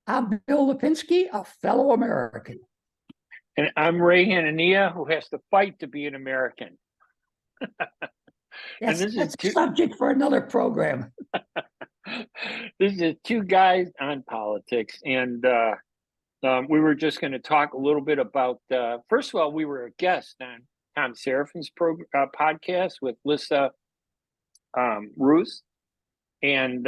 I'm Bill Lipinski, a fellow American. And I'm Ray Hanania, who has to fight to be an American. That's a subject for another program. This is two guys on politics. And we were just going to talk a little bit about, first of all, we were a guest on Tom Serafin's podcast with Lisa Roos. And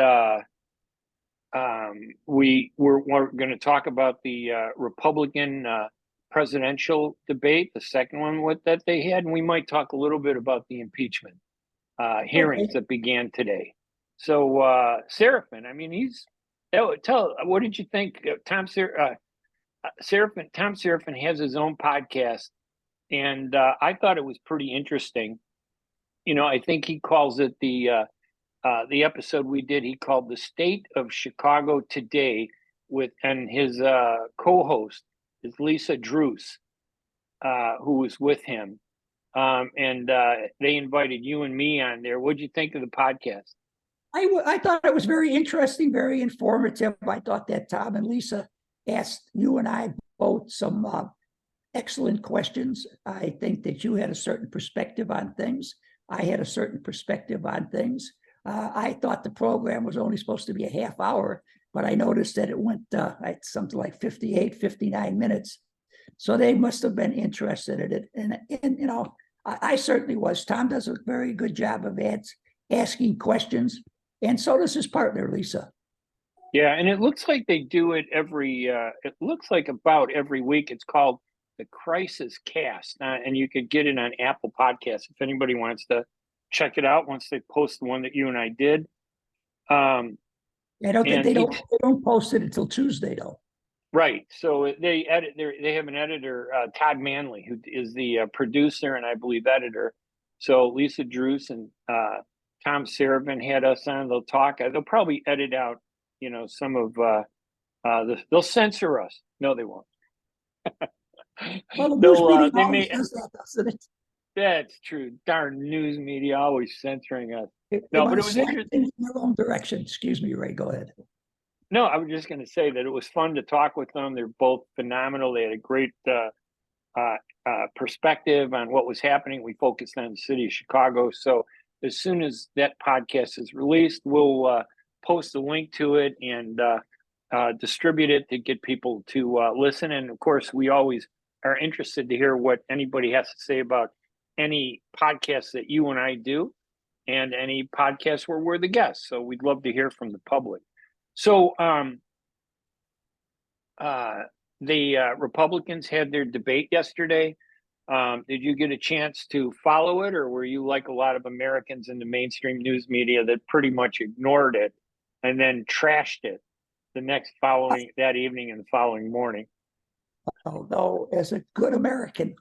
we were going to talk about the Republican presidential debate, the second one that they had, and we might talk a little bit about the impeachment hearings that began today. So Serafin, I mean, what did you think? Tom Serafin has his own podcast, and I thought it was pretty interesting. You know, I think he calls it the episode we did, he called The State of Chicago Today, and his co-host is Lisa Druce, who was with him. And they invited you and me on there. What'd you think of the podcast? I thought it was very interesting, very informative. I thought that Tom and Lisa asked you and I both some excellent questions. I think that you had a certain perspective on things. I had a certain perspective on things. I thought the program was only supposed to be a half hour, but I noticed that it went something like 58, 59 minutes. So they must have been interested in it. And you know, I certainly was. Tom does a very good job of asking questions, and so does his partner, Lisa. Yeah, and it looks like they do it it looks like about every week. It's called the Crisis Cast, and you could get it on Apple Podcasts if anybody wants to check it out once they post the one that you and I did. They don't post it until Tuesday, though. Right. So they have an editor, Todd Manley, who is the producer and I believe editor. So Lisa Druce and Tom Serafin had us on. They'll talk. They'll probably edit out, you know, some of they'll censor us. No, they won't. Well, the news media always does that, doesn't it? That's true. Darn news media always censoring us. No, but it was interesting. In their own direction. Excuse me, Ray. Go ahead. No, I was just going to say that it was fun to talk with them. They're both phenomenal. They had a great perspective on what was happening. We focused on the city of Chicago. So as soon as that podcast is released, we'll post a link to it and distribute it to get people to listen. And of course, we always are interested to hear what anybody has to say about any podcast that you and I do and any podcast where we're the guests. So we'd love to hear from the public. So the Republicans had their debate yesterday. Did you get a chance to follow it, or were you like a lot of Americans in the mainstream news media that pretty much ignored it and then trashed it that evening and the following morning? Although, as a good American,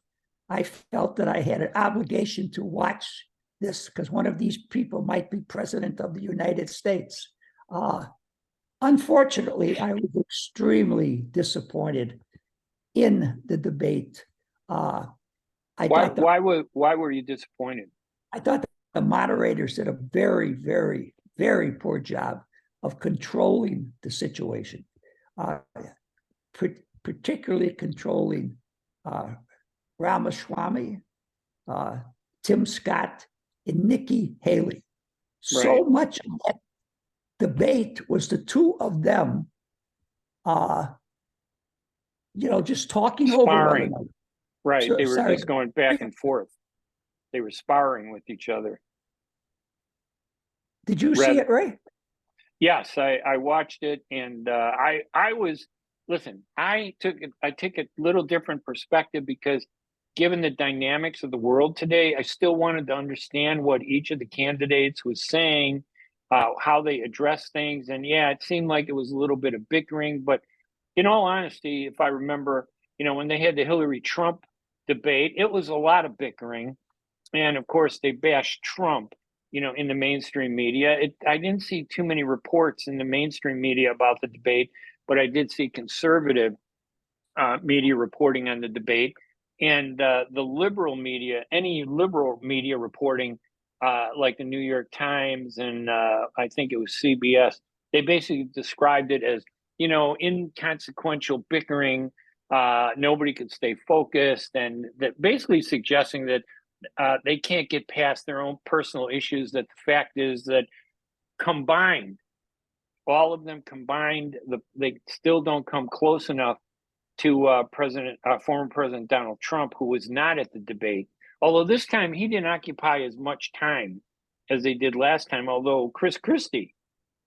I felt that I had an obligation to watch this because one of these people might be president of the United States. Unfortunately, I was extremely disappointed in the debate. Why were you disappointed? I thought the moderators did a very, very, very poor job of controlling the situation, particularly controlling Ramaswamy, Tim Scott, and Nikki Haley. Right. So much of that debate was the two of them, just talking over one another. Right. So, they were just going back and forth. They were sparring with each other. Did you see it, Ray? Yes, I watched it, and I took a little different perspective because given the dynamics of the world today, I still wanted to understand what each of the candidates was saying, how they address things. And yeah, it seemed like it was a little bit of bickering, but in all honesty, if I remember, when they had the Hillary Trump debate, it was a lot of bickering. And of course they bashed Trump, in the mainstream media. I didn't see too many reports in the mainstream media about the debate, but I did see conservative media reporting on the debate. And the liberal media, any liberal media reporting, like the New York Times and I think it was CBS, they basically described it as inconsequential bickering. Nobody could stay focused, and that basically suggesting that they can't get past their own personal issues. That the fact is that combined, all of them combined, they still don't come close enough to former President Donald Trump, who was not at the debate. Although this time he didn't occupy as much time as they did last time. Although Chris Christie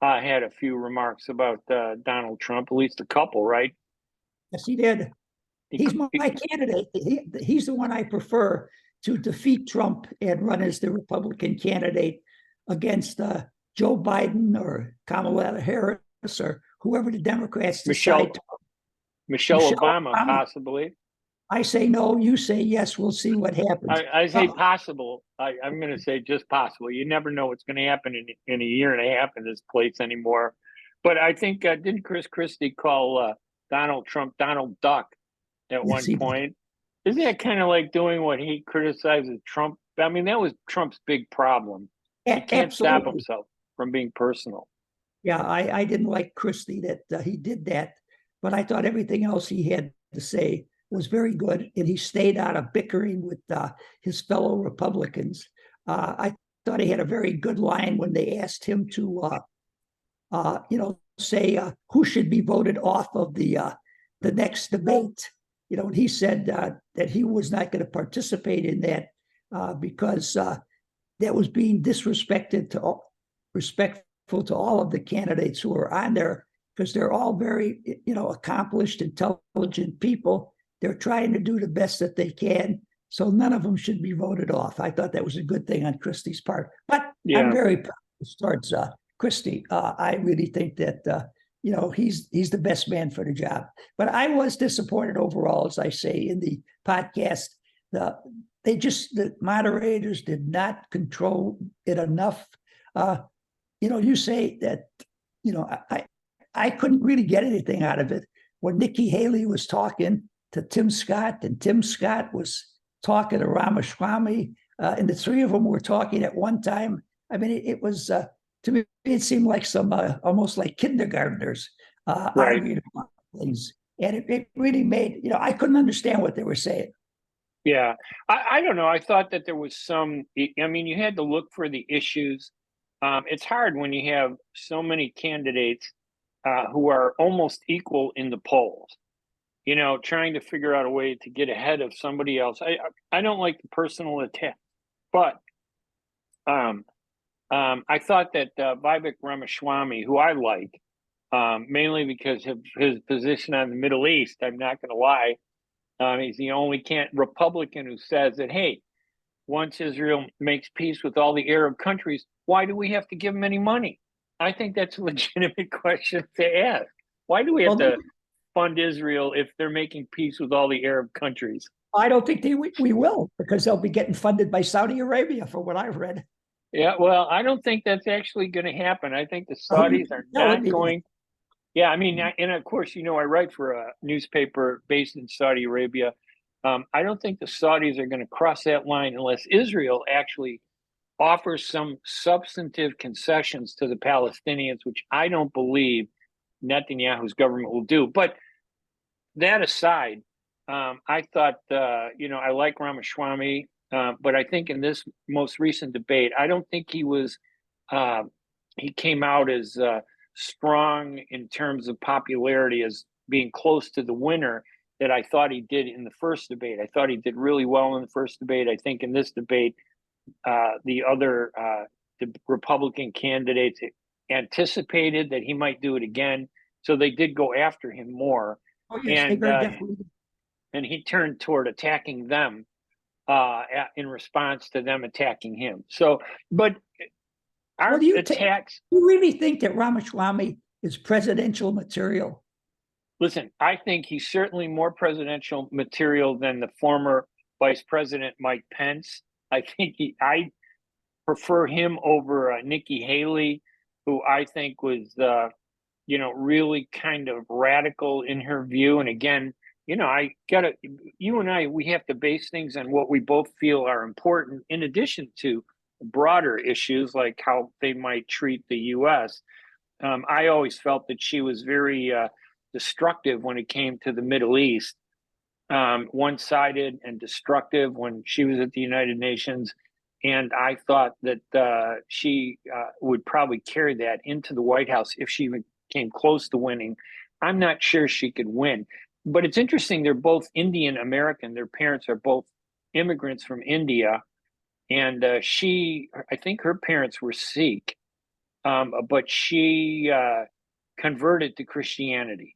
had a few remarks about Donald Trump, at least a couple, right? Yes, he did. He's my candidate. He's the one I prefer to defeat Trump and run as the Republican candidate against Joe Biden or Kamala Harris or whoever the Democrats decide. Michelle Obama, possibly. I say no, you say yes. We'll see what happens. I say possible. I'm going to say just possible. You never know what's going to happen in a year and a half in this place anymore. But I think, didn't Chris Christie call Donald Trump Donald Duck at one point? Isn't that kind of like doing what he criticizes Trump? I mean, that was Trump's big problem. He can't stop himself from being personal. Yeah, I didn't like Christie that he did that, but I thought everything else he had to say was very good, and he stayed out of bickering with his fellow Republicans. I thought he had a very good line when they asked him to, say who should be voted off of the next debate. And he said that he was not going to participate in that because that was being respectful to all of the candidates who are on there, because they're all very, accomplished, intelligent people. They're trying to do the best that they can. So none of them should be voted off. I thought that was a good thing on Christie's part. But I'm very proud towards Christie. I really think that, he's the best man for the job. But I was disappointed overall, as I say in the podcast. The moderators did not control it enough. You say that, I couldn't really get anything out of it when Nikki Haley was talking to Tim Scott, and Tim Scott was talking to Ramaswamy, and the three of them were talking at one time. I mean, it was, to me, it seemed like some almost like kindergartners arguing about things. And it really made, I couldn't understand what they were saying. Yeah, I don't know. I thought that there was you had to look for the issues. It's hard when you have so many candidates who are almost equal in the polls. Trying to figure out a way to get ahead of somebody else. I don't like the personal attack, but I thought that Vivek Ramaswamy, who I like, mainly because of his position on the Middle East, I'm not going to lie, he's the only Republican who says that, hey, once Israel makes peace with all the Arab countries, why do we have to give them any money? I think that's a legitimate question to ask. Why do we have to fund Israel if they're making peace with all the Arab countries? I don't think we will, because they'll be getting funded by Saudi Arabia, for what I've read. Yeah, well, I don't think that's actually going to happen. I think the Saudis are not going. Yeah, I mean, and of course, I write for a newspaper based in Saudi Arabia. I don't think the Saudis are going to cross that line unless Israel actually offers some substantive concessions to the Palestinians, which I don't believe Netanyahu's government will do. But that aside, I thought, I like Ramaswamy, but I think in this most recent debate, I don't think he came out as strong in terms of popularity as being close to the winner that I thought he did in the first debate. I thought he did really well in the first debate. I think in this debate, the other the Republican candidates anticipated that he might do it again. So they did go after him more. Oh, yes, and he turned toward attacking them in response to them attacking him. So, but our attacks... You really think that Ramaswamy is presidential material? Listen, I think he's certainly more presidential material than the former Vice President Mike Pence. I I prefer him over Nikki Haley, who I think was, really kind of radical in her view. And again, you and I, we have to base things on what we both feel are important, in addition to broader issues like how they might treat the U.S. I always felt that she was very destructive when it came to the Middle East, one-sided and destructive when she was at the United Nations. And I thought that she would probably carry that into the White House if she even came close to winning. I'm not sure she could win. But it's interesting, they're both Indian American. Their parents are both immigrants from India. And I think her parents were Sikh, but she converted to Christianity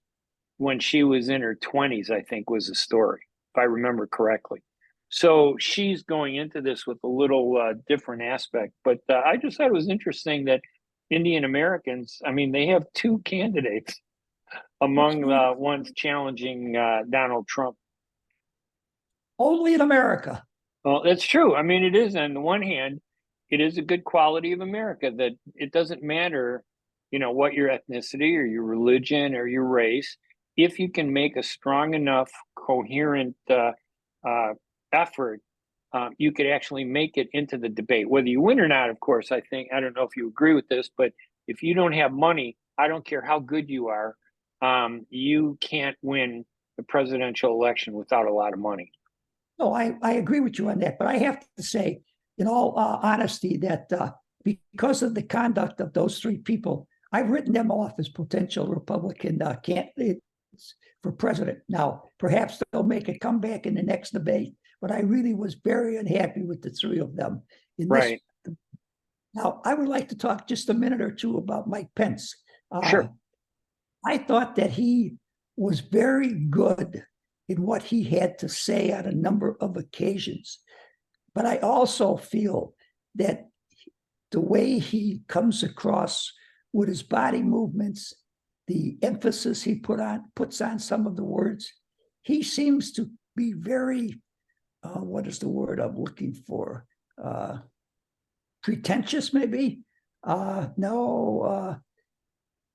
when she was in her 20s, I think was the story, if I remember correctly. So she's going into this with a little different aspect. But I just thought it was interesting that Indian Americans, I mean, they have two candidates among the ones challenging Donald Trump. Only in America. Well, that's true. I mean, it is. On the one hand, it is a good quality of America that it doesn't matter, what your ethnicity or your religion or your race. If you can make a strong enough, coherent effort, you could actually make it into the debate. Whether you win or not, of course, I don't know if you agree with this, but if you don't have money, I don't care how good you are, you can't win the presidential election without a lot of money. No, I agree with you on that, but I have to say, in all honesty, that because of the conduct of those three people, I've written them off as potential Republican candidates for president. Now, perhaps they'll make a comeback in the next debate, but I really was very unhappy with the three of them. Right. Now, I would like to talk just a minute or two about Mike Pence. Sure. I thought that he was very good in what he had to say on a number of occasions. But I also feel that the way he comes across with his body movements, the emphasis he puts on some of the words, he seems to be very, what is the word I'm looking for? Pretentious, maybe? Holier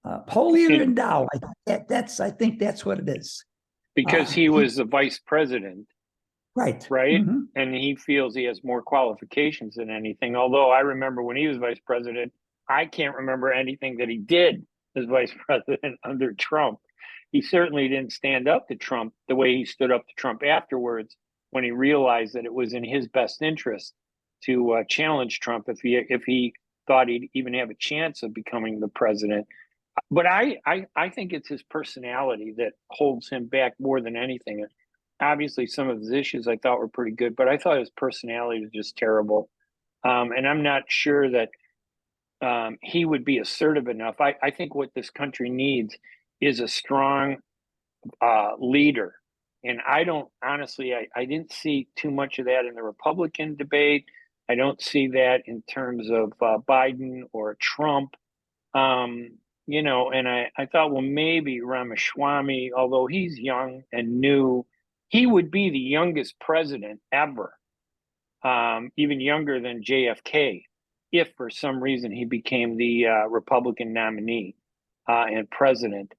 than thou. I think that's what it is. Because he was the vice president. Right. Mm-hmm. And he feels he has more qualifications than anything. Although I remember when he was vice president, I can't remember anything that he did as vice president under Trump. He certainly didn't stand up to Trump the way he stood up to Trump afterwards when he realized that it was in his best interest to challenge Trump if he thought he'd even have a chance of becoming the president. But I think it's his personality that holds him back more than anything. Obviously, some of his issues I thought were pretty good, but I thought his personality was just terrible. And I'm not sure that he would be assertive enough. I think what this country needs is a strong leader. And I didn't see too much of that in the Republican debate. I don't see that in terms of Biden or Trump. And I thought, well, maybe Ramaswamy, although he's young and new, he would be the youngest president ever, even younger than JFK, if for some reason he became the Republican nominee and president.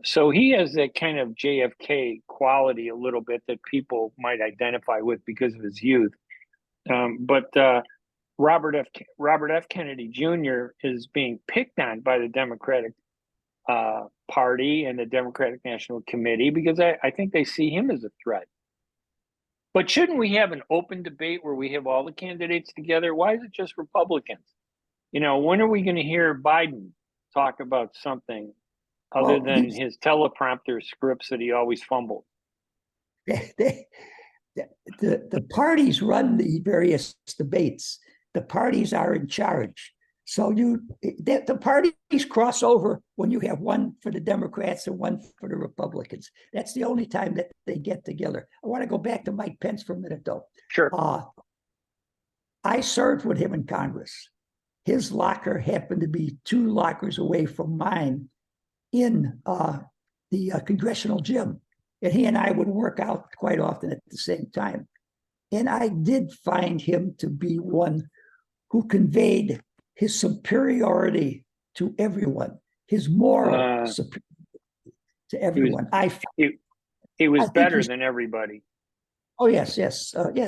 So he has that kind of JFK quality a little bit that people might identify with because of his youth. But Robert F. Kennedy Jr. is being picked on by the Democratic Party and the Democratic National Committee because I think they see him as a threat. But shouldn't we have an open debate where we have all the candidates together? Why is it just Republicans? When are we going to hear Biden talk about something other than his teleprompter scripts that he always fumbles? The parties run the various debates. The parties are in charge. So the parties cross over when you have one for the Democrats and one for the Republicans. That's the only time that they get together. I want to go back to Mike Pence for a minute, though. Sure. I served with him in Congress. His locker happened to be 2 lockers away from mine in the congressional gym. And he and I would work out quite often at the same time. And I did find him to be one who conveyed his superiority to everyone, his moral superiority to everyone. He was better than everybody. Oh, yes,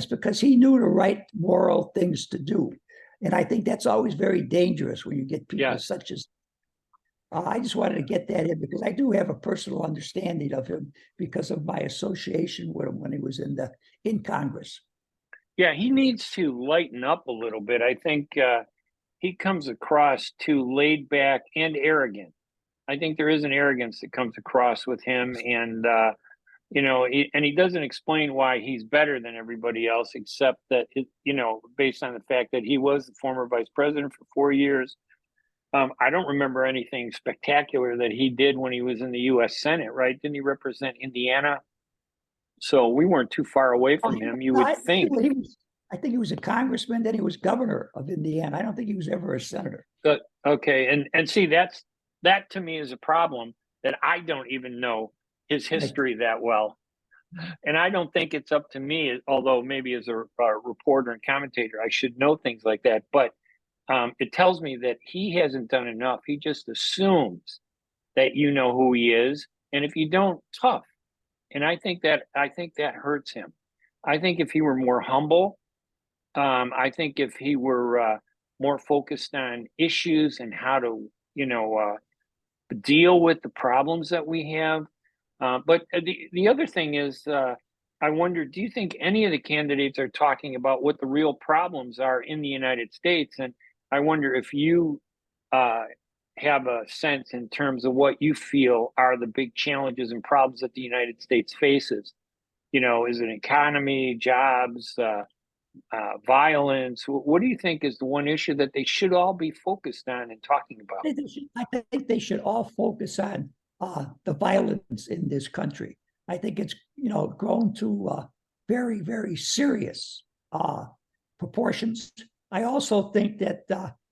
because he knew the right moral things to do. And I think that's always very dangerous when you get people such as. I just wanted to get that in because I do have a personal understanding of him because of my association with him when he was in Congress. Yeah, he needs to lighten up a little bit. I think he comes across too laid back and arrogant. I think there is an arrogance that comes across with him, and he doesn't explain why he's better than everybody else, except that based on the fact that he was the former vice president for 4 years. I don't remember anything spectacular that he did when he was in the U.S. Senate, right? Didn't he represent Indiana? So we weren't too far away from him. You would think. I think he was a congressman, then he was governor of Indiana. I don't think he was ever a senator. Okay, and see, that to me is a problem, that I don't even know his history that well, and I don't think it's up to me. Although maybe as a reporter and commentator, I should know things like that. But it tells me that he hasn't done enough. He just assumes that you know who he is, and if you don't, tough. And I think that hurts him. I think if he were more humble, I think if he were more focused on issues and how to, deal with the problems that we have. But the other thing is, I wonder, do you think any of the candidates are talking about what the real problems are in the United States? And I wonder if you have a sense in terms of what you feel are the big challenges and problems that the United States faces. Is it economy, jobs, violence? What do you think is the one issue that they should all be focused on and talking about? I think they should all focus on the violence in this country. I think it's grown to very, very serious proportions. I also think that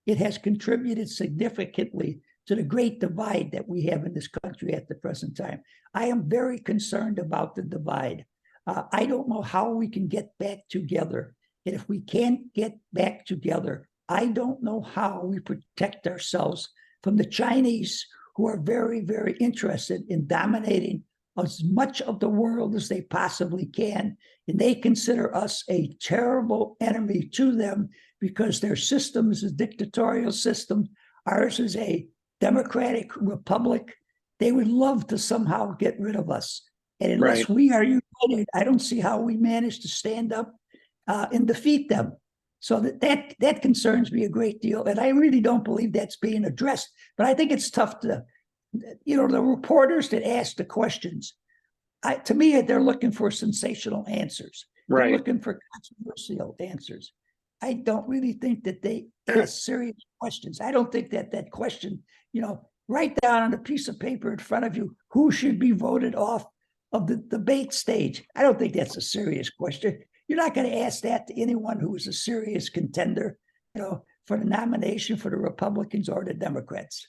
it has contributed significantly to the great divide that we have in this country at the present time. I am very concerned about the divide. I don't know how we can get back together. And if we can't get back together, I don't know how we protect ourselves from the Chinese, who are very, very interested in dominating as much of the world as they possibly can. And they consider us a terrible enemy to them because their system is a dictatorial system. Ours is a democratic republic. They would love to somehow get rid of us. And unless we are united, I don't see how we manage to stand up and defeat them. So that concerns me a great deal. And I really don't believe that's being addressed. But I think it's tough to, the reporters that ask the questions, to me, they're looking for sensational answers. Right. They're looking for controversial answers. I don't really think that they ask serious questions. I don't think that question, write down on a piece of paper in front of you, who should be voted off of the debate stage. I don't think that's a serious question. You're not going to ask that to anyone who is a serious contender, for the nomination for the Republicans or the Democrats.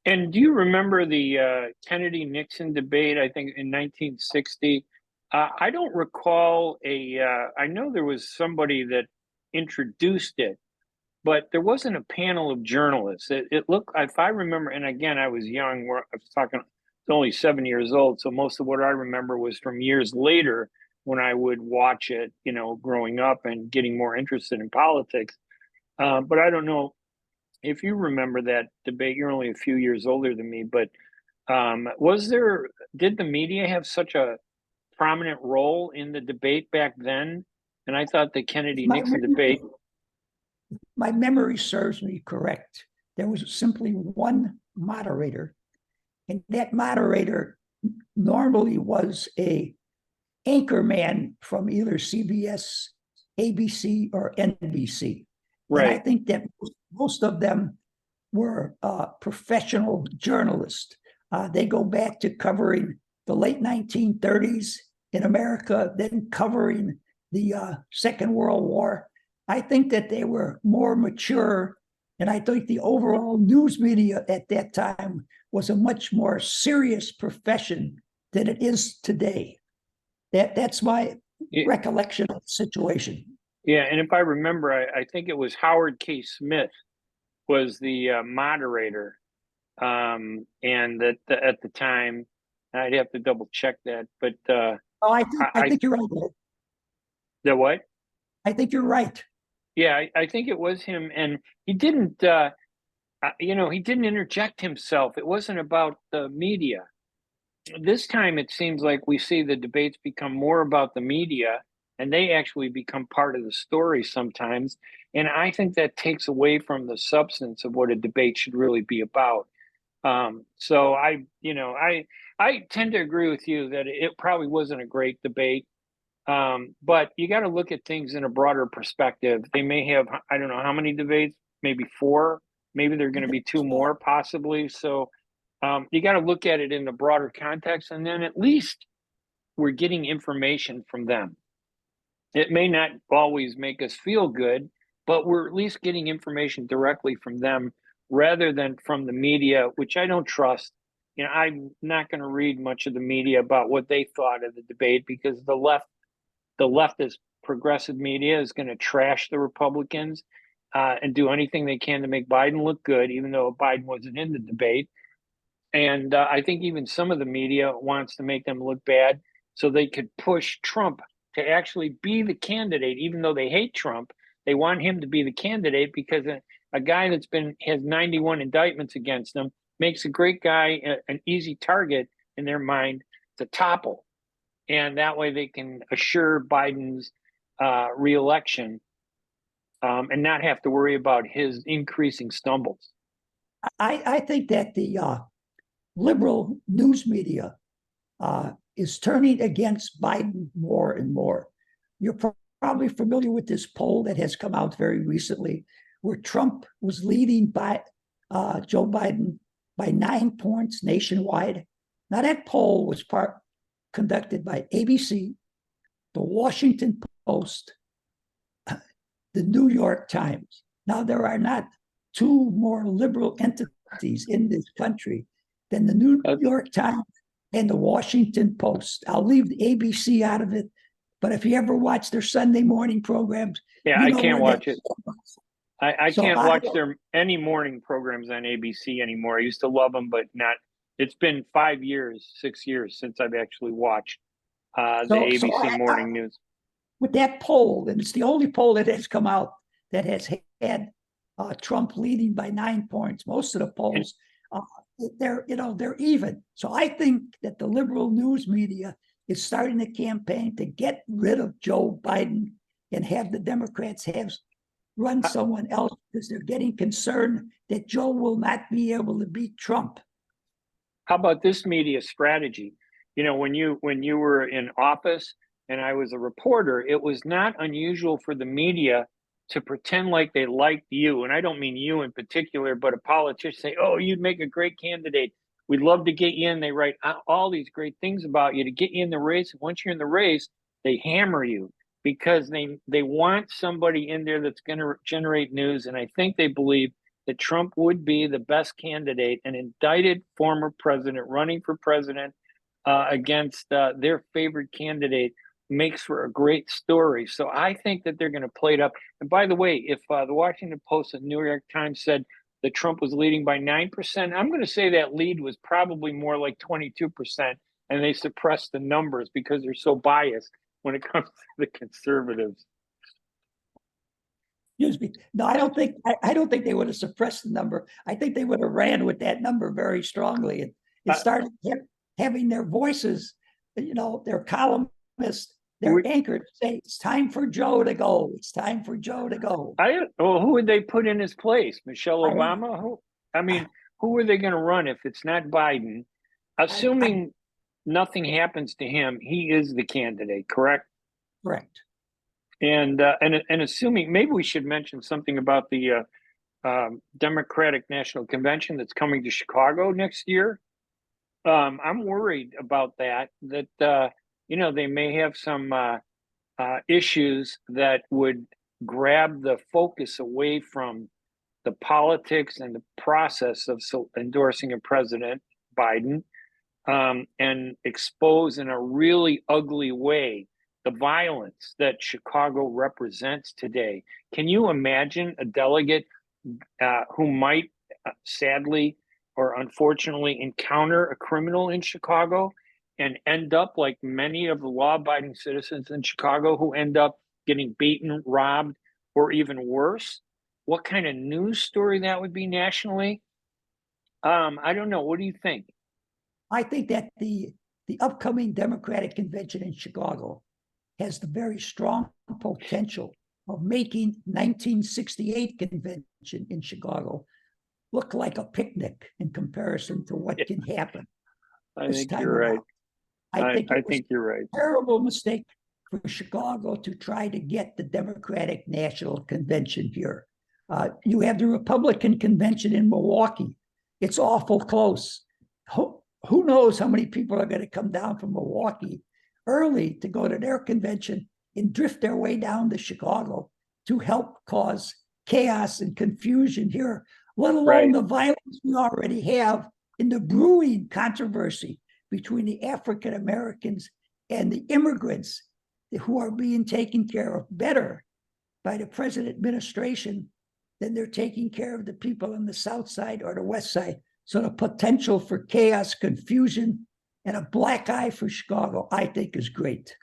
And do you remember the Kennedy-Nixon debate, I think in 1960? I don't recall I know there was somebody that introduced it, but there wasn't a panel of journalists. It looked, if I remember, and again, I was young, I was talking, I was only 7 years old, so most of what I remember was from years later when I would watch it, growing up and getting more interested in politics. But I don't know if you remember that debate. You're only a few years older than me, but did the media have such a prominent role in the debate back then? And I thought the Kennedy-Nixon debate. My memory serves me correct. There was simply one moderator, and that moderator normally was a anchor man from either CBS, ABC, or NBC. Right. And I think that most of them were professional journalists. They go back to covering the late 1930s in America, then covering the Second World War. I think that they were more mature, and I think the overall news media at that time was a much more serious profession than it is today. That's my recollection of the situation. Yeah, and if I remember, I think it was Howard K. Smith was the moderator, and at the time, I'd have to double check that, but I think you're right. The what? I think you're right. Yeah, I think it was him, and he didn't. he didn't interject himself. It wasn't about the media. This time it seems like we see the debates become more about the media, and they actually become part of the story sometimes. And I think that takes away from the substance of what a debate should really be about. So I tend to agree with you that it probably wasn't a great debate. But you got to look at things in a broader perspective. They may have, I don't know how many debates, maybe four, maybe there are going to be two more possibly. So you got to look at it in the broader context, and then at least we're getting information from them. It may not always make us feel good, but we're at least getting information directly from them rather than from the media, which I don't trust. I'm not going to read much of the media about what they thought of the debate, because the leftist progressive media is going to trash the Republicans and do anything they can to make Biden look good, even though Biden wasn't in the debate. And I think even some of the media wants to make them look bad so they could push Trump to actually be the candidate, even though they hate Trump. They want him to be the candidate because a guy has 91 indictments against him makes a great guy an easy target in their mind to topple. And that way they can assure Biden's reelection and not have to worry about his increasing stumbles. I think that the liberal news media is turning against Biden more and more. You're probably familiar with this poll that has come out very recently, where Trump was leading by Joe Biden by 9 points nationwide. Now, that poll was conducted by ABC, the Washington Post, the New York Times. Now, there are not two more liberal entities in this country than the New York Times and the Washington Post. I'll leave the ABC out of it, but if you ever watch their Sunday morning programs, I can't watch it. I can't watch any morning programs on ABC anymore. I used to love them, but not. It's been 5 years, 6 years since I've actually watched the ABC morning news. With that poll, and it's the only poll that has come out that has had Trump leading by 9 points. Most of the polls, they're even. So I think that the liberal news media is starting a campaign to get rid of Joe Biden and have the Democrats run someone else, because they're getting concerned that Joe will not be able to beat Trump. How about this media strategy? When you were in office and I was a reporter, it was not unusual for the media to pretend like they liked you. And I don't mean you in particular, but a politician say, "Oh, you'd make a great candidate. We'd love to get you in." They write all these great things about you to get you in the race. And once you're in the race, they hammer you because they want somebody in there that's going to generate news. And I think they believe that Trump would be the best candidate, an indicted former president running for president against their favorite candidate, makes for a great story. So I think that they're going to play it up. And by the way, if the Washington Post and New York Times said that Trump was leading by 9%, I'm going to say that lead was probably more like 22%, and they suppressed the numbers because they're so biased when it comes to the conservatives. Excuse me. No, I don't think they would have suppressed the number. I think they would have ran with that number very strongly and started having their voices, their columnists, their anchor say, "It's time for Joe to go. It's time for Joe to go." Who would they put in his place? Michelle Obama? Who are they going to run if it's not Biden? Assuming nothing happens to him, he is the candidate, correct? Correct. And assuming, maybe we should mention something about the Democratic National Convention that's coming to Chicago next year. I'm worried about that they may have some issues that would grab the focus away from the politics and the process of endorsing a president, Biden, and expose in a really ugly way the violence that Chicago represents today. Can you imagine a delegate who might sadly or unfortunately encounter a criminal in Chicago and end up like many of the law-abiding citizens in Chicago who end up getting beaten, robbed, or even worse? what kind of news story that would be nationally. I don't know. What do you think? I think that the upcoming Democratic convention in Chicago has the very strong potential of making 1968 convention in Chicago look like a picnic in comparison to what can happen I this think time you're right. around. I think I it was think you're right. a terrible mistake for Chicago to try to get the Democratic National Convention here. You have the Republican convention in Milwaukee. It's awful close. Who knows how many people are going to come down from Milwaukee early to go to their convention and drift their way down to Chicago to help cause chaos and confusion here, let alone the violence we already have in the brewing controversy between the African Americans and the immigrants who are being taken care of better by the present administration than they're taking care of the people on the South Side or the West Side. So the potential for chaos, confusion, and a black eye for Chicago, I think, is great.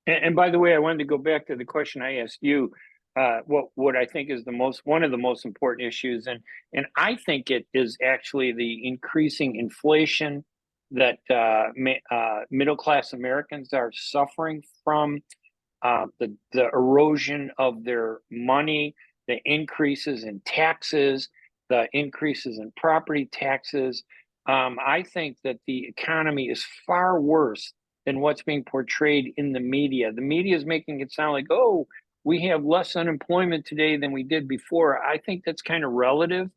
And by the way, I wanted to go back to the question I asked you. What I think is one of the most important issues, and I think it is actually the increasing inflation that middle class Americans are suffering from, the erosion of their money, the increases in taxes, the increases in property taxes. I think that the economy is far worse than what's being portrayed in the media. The media is making it sound like, oh, we have less unemployment today than we did before. I think that's kind of relative.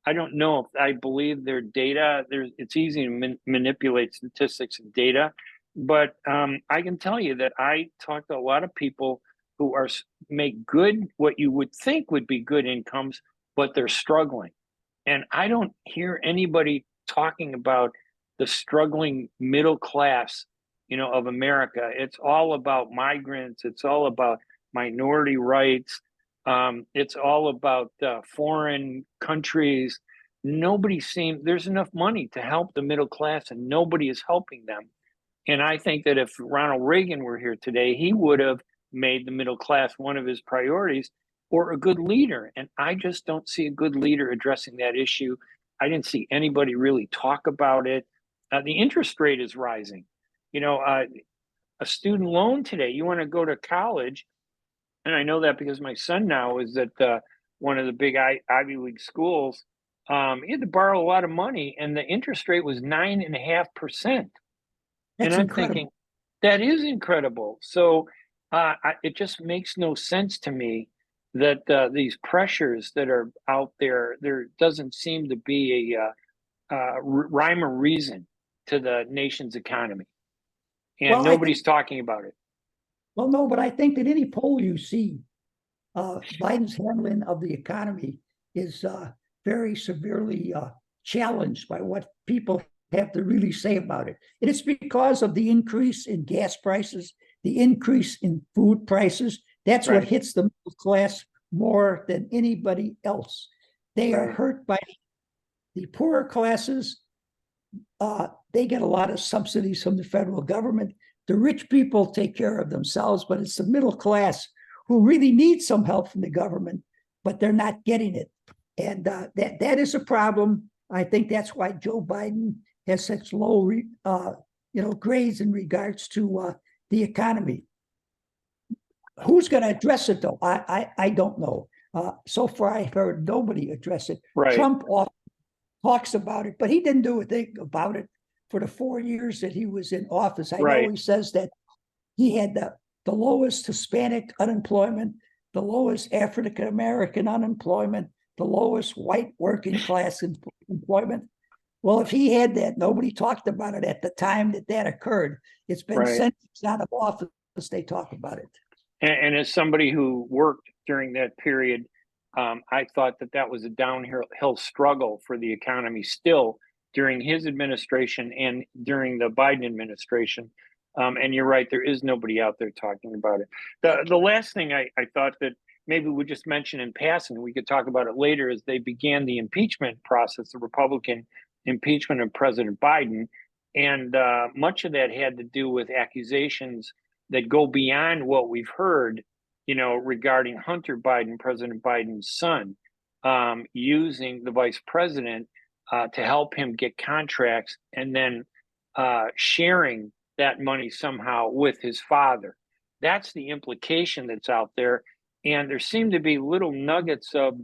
I don't know if I believe their data. It's easy to manipulate statistics and data, but I can tell you that I talk to a lot of people who make good, what you would think would be good incomes, but they're struggling. And I don't hear anybody talking about the struggling middle class, of America. It's all about migrants. It's all about minority rights. It's all about foreign countries. There's enough money to help the middle class, and nobody is helping them. And I think that if Ronald Reagan were here today, he would have made the middle class one of his priorities, or a good leader. And I just don't see a good leader addressing that issue. I didn't see anybody really talk about it. The interest rate is rising. A student loan today, you want to go to college, and I know that because my son now is at one of the big Ivy League schools. He had to borrow a lot of money, and the interest rate was 9.5%. And I'm thinking, that is incredible. So it just makes no sense to me that these pressures that are out there doesn't seem to be a rhyme or reason to the nation's economy. And nobody's talking about it. Well, no, but I think that any poll you see, Biden's handling of the economy is very severely challenged by what people have to really say about it. And it's because of the increase in gas prices, the increase in food prices. That's what hits the middle class more than anybody else. They are hurt by the poorer classes. They get a lot of subsidies from the federal government. The rich people take care of themselves, but it's the middle class who really need some help from the government, but they're not getting it. And that is a problem. I think that's why Joe Biden has such low, grades in regards to the economy. Who's going to address it, though? I don't know. So far, I've heard nobody address it. Trump often talks about it, but he didn't do a thing about it for the 4 years that he was in office. I know he says that he had the lowest Hispanic unemployment, the lowest African American unemployment, the lowest white working class employment. Well, if he had that, nobody talked about it at the time that occurred. It's been since he's out of office they talk about it. And as somebody who worked during that period, I thought that was a downhill struggle for the economy still during his administration and during the Biden administration. And you're right, there is nobody out there talking about it. The last thing I thought that maybe we just mention in passing, we could talk about it later, is they began the impeachment process, the Republican impeachment of President Biden. And much of that had to do with accusations that go beyond what we've heard, regarding Hunter Biden, President Biden's son. using the vice president to help him get contracts and then sharing that money somehow with his father. That's the implication that's out there. And there seem to be little nuggets of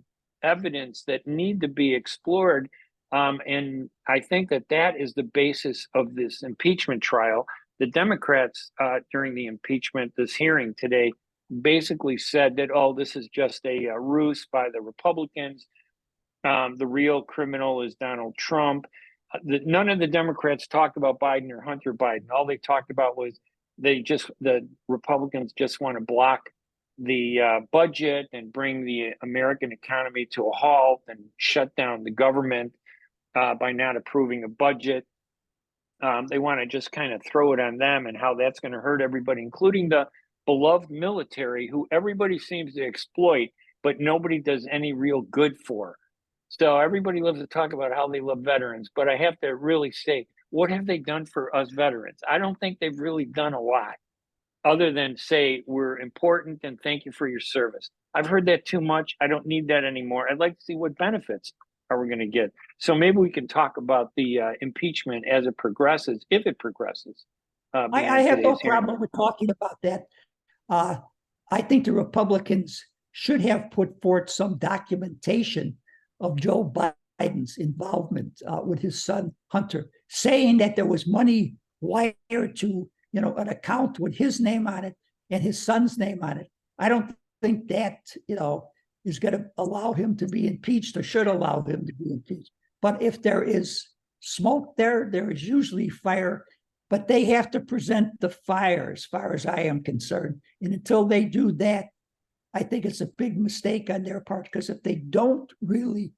evidence that need to be explored. And I think that that is the basis of this impeachment trial. The Democrats, during the impeachment, this hearing today, basically said that, oh, this is just a ruse by the Republicans. The real criminal is Donald Trump. None of the Democrats talked about Biden or Hunter Biden. All they talked about was the Republicans just want to block the budget and bring the American economy to a halt and shut down the government by not approving a budget. They want to just kind of throw it on them and how that's going to hurt everybody, including the beloved military, who everybody seems to exploit, but nobody does any real good for. So everybody loves to talk about how they love veterans, but I have to really say, what have they done for us veterans? I don't think they've really done a lot other than say, we're important and thank you for your service. I've heard that too much. I don't need that anymore. I'd like to see what benefits are we going to get. So maybe we can talk about the impeachment as it progresses, if it progresses. I have no problem with talking about that. I think the Republicans should have put forth some documentation of Joe Biden's involvement with his son Hunter, saying that there was money wired to, an account with his name on it and his son's name on it. I don't think that, is going to allow him to be impeached or should allow him to be impeached. But if there is smoke there is usually fire, but they have to present the fire as far as I am concerned. And until they do that, I think it's a big mistake on their part, because if they don't really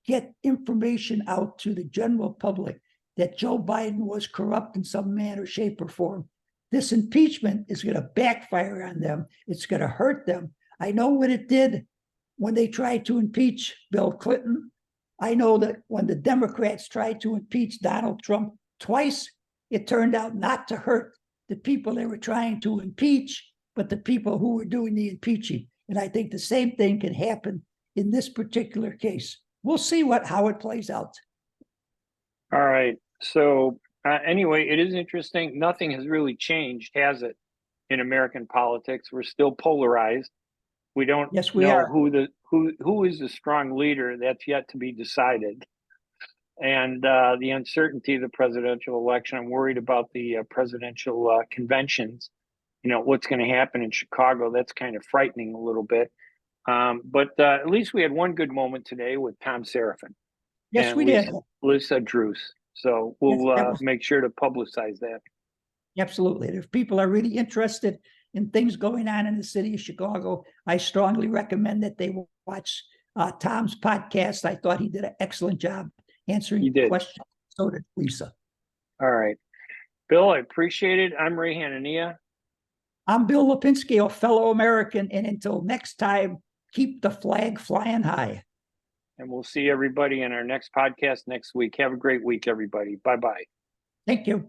get information out to the general public that Joe Biden was corrupt in some manner, shape, or form, this impeachment is going to backfire on them. It's going to hurt them. I know what it did when they tried to impeach Bill Clinton. I know that when the Democrats tried to impeach Donald Trump twice, it turned out not to hurt the people they were trying to impeach, but the people who were doing the impeaching. And I think the same thing can happen in this particular case. We'll see how it plays out. All right. So anyway, it is interesting. Nothing has really changed, has it, in American politics? We're still polarized. We don't know who is the strong leader. That's yet to be decided. And the uncertainty of the presidential election. I'm worried about the presidential conventions. What's going to happen in Chicago. That's kind of frightening a little bit. But at least we had one good moment today with Tom Seraphin. Yes, we did. Lisa Druce. So we'll make sure to publicize that. Absolutely. If people are really interested in things going on in the city of Chicago, I strongly recommend that they watch Tom's podcast. I thought he did an excellent job answering questions. So did Lisa. All right. Bill, I appreciate it. I'm Ray Hanania. I'm Bill Lipinski, a fellow American. And until next time, keep the flag flying high. And we'll see everybody in our next podcast next week. Have a great week, everybody. Bye-bye. Thank you.